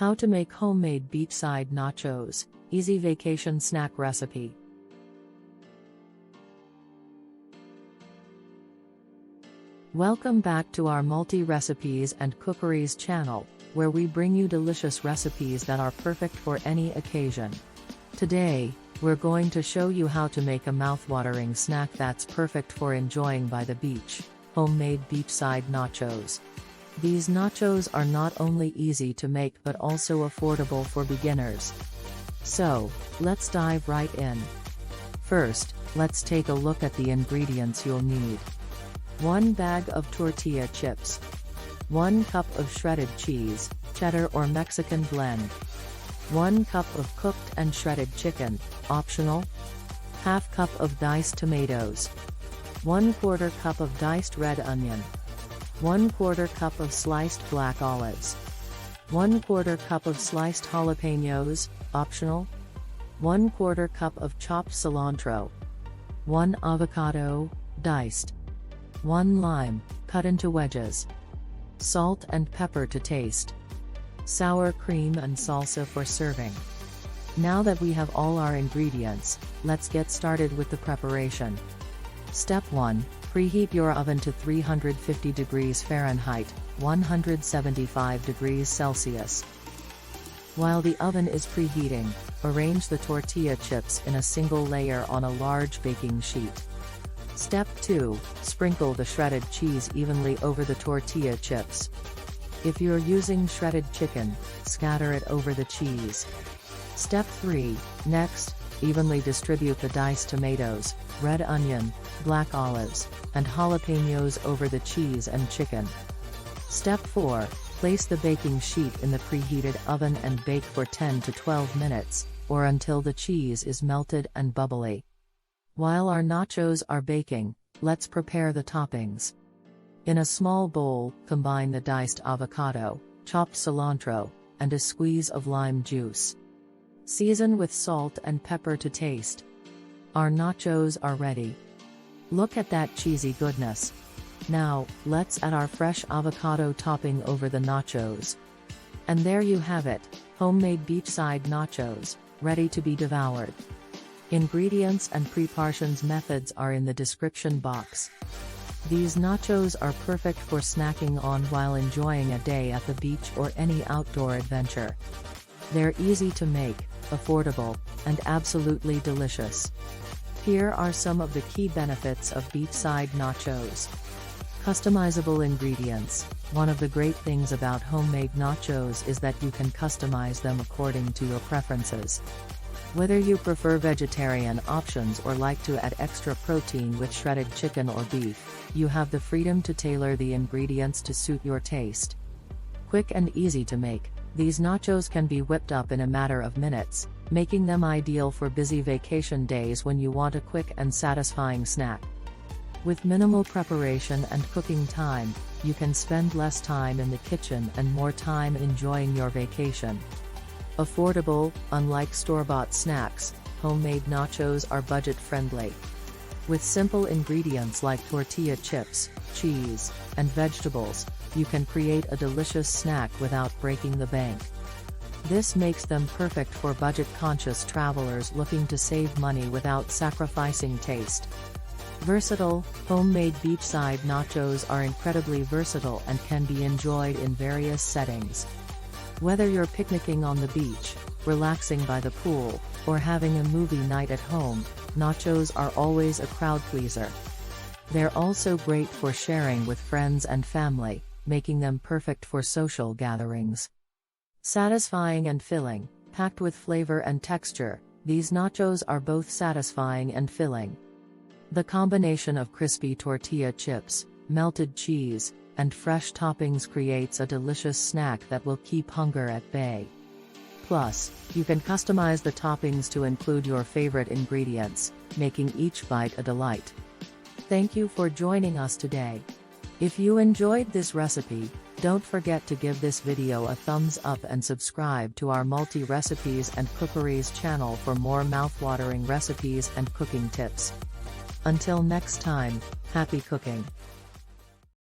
How to make homemade beachside nachos, easy vacation snack recipe. Welcome back to our multi-recipes and cookeries channel, where we bring you delicious recipes that are perfect for any occasion. Today, we're going to show you how to make a mouth-watering snack that's perfect for enjoying by the beach, homemade beachside nachos. These nachos are not only easy to make but also affordable for beginners. So, let's dive right in. First, let's take a look at the ingredients you'll need. 1 bag of tortilla chips. 1 cup of shredded cheese, cheddar or Mexican blend. 1 cup of cooked and shredded chicken, optional. Half cup of diced tomatoes. 1/4 cup of diced red onion. 1/4 cup of sliced black olives. 1/4 cup of sliced jalapenos, optional. 1/4 cup of chopped cilantro. 1 avocado, diced. 1 lime, cut into wedges. Salt and pepper to taste. Sour cream and salsa for serving. Now that we have all our ingredients, let's get started with the preparation. Step 1. Preheat your oven to 350 degrees Fahrenheit, 175 degrees Celsius. While the oven is preheating, arrange the tortilla chips in a single layer on a large baking sheet. Step 2. Sprinkle the shredded cheese evenly over the tortilla chips. If you're using shredded chicken, scatter it over the cheese. Step 3. Next, evenly distribute the diced tomatoes, red onion, black olives, and jalapenos over the cheese and chicken. Step 4. Place the baking sheet in the preheated oven and bake for 10 to 12 minutes, or until the cheese is melted and bubbly. While our nachos are baking, let's prepare the toppings. In a small bowl, combine the diced avocado, chopped cilantro, and a squeeze of lime juice. Season with salt and pepper to taste. Our nachos are ready. Look at that cheesy goodness. Now, let's add our fresh avocado topping over the nachos. And there you have it, homemade beachside nachos, ready to be devoured. Ingredients and preparations methods are in the description box. These nachos are perfect for snacking on while enjoying a day at the beach or any outdoor adventure. They're easy to make, affordable, and absolutely delicious. Here are some of the key benefits of beachside nachos. Customizable ingredients. One of the great things about homemade nachos is that you can customize them according to your preferences. Whether you prefer vegetarian options or like to add extra protein with shredded chicken or beef, you have the freedom to tailor the ingredients to suit your taste. Quick and easy to make, these nachos can be whipped up in a matter of minutes, making them ideal for busy vacation days when you want a quick and satisfying snack. With minimal preparation and cooking time, you can spend less time in the kitchen and more time enjoying your vacation. Affordable, unlike store-bought snacks, homemade nachos are budget-friendly. With simple ingredients like tortilla chips, cheese, and vegetables, you can create a delicious snack without breaking the bank. This makes them perfect for budget-conscious travelers looking to save money without sacrificing taste. Versatile, homemade beachside nachos are incredibly versatile and can be enjoyed in various settings. Whether you're picnicking on the beach, relaxing by the pool, or having a movie night at home, nachos are always a crowd pleaser. They're also great for sharing with friends and family, making them perfect for social gatherings. Satisfying and filling, packed with flavor and texture, these nachos are both satisfying and filling. The combination of crispy tortilla chips, melted cheese, and fresh toppings creates a delicious snack that will keep hunger at bay. Plus, you can customize the toppings to include your favorite ingredients, making each bite a delight. Thank you for joining us today. If you enjoyed this recipe, don't forget to give this video a thumbs up and subscribe to our multi-recipes and cookeries channel for more mouth-watering recipes and cooking tips. Until next time, happy cooking!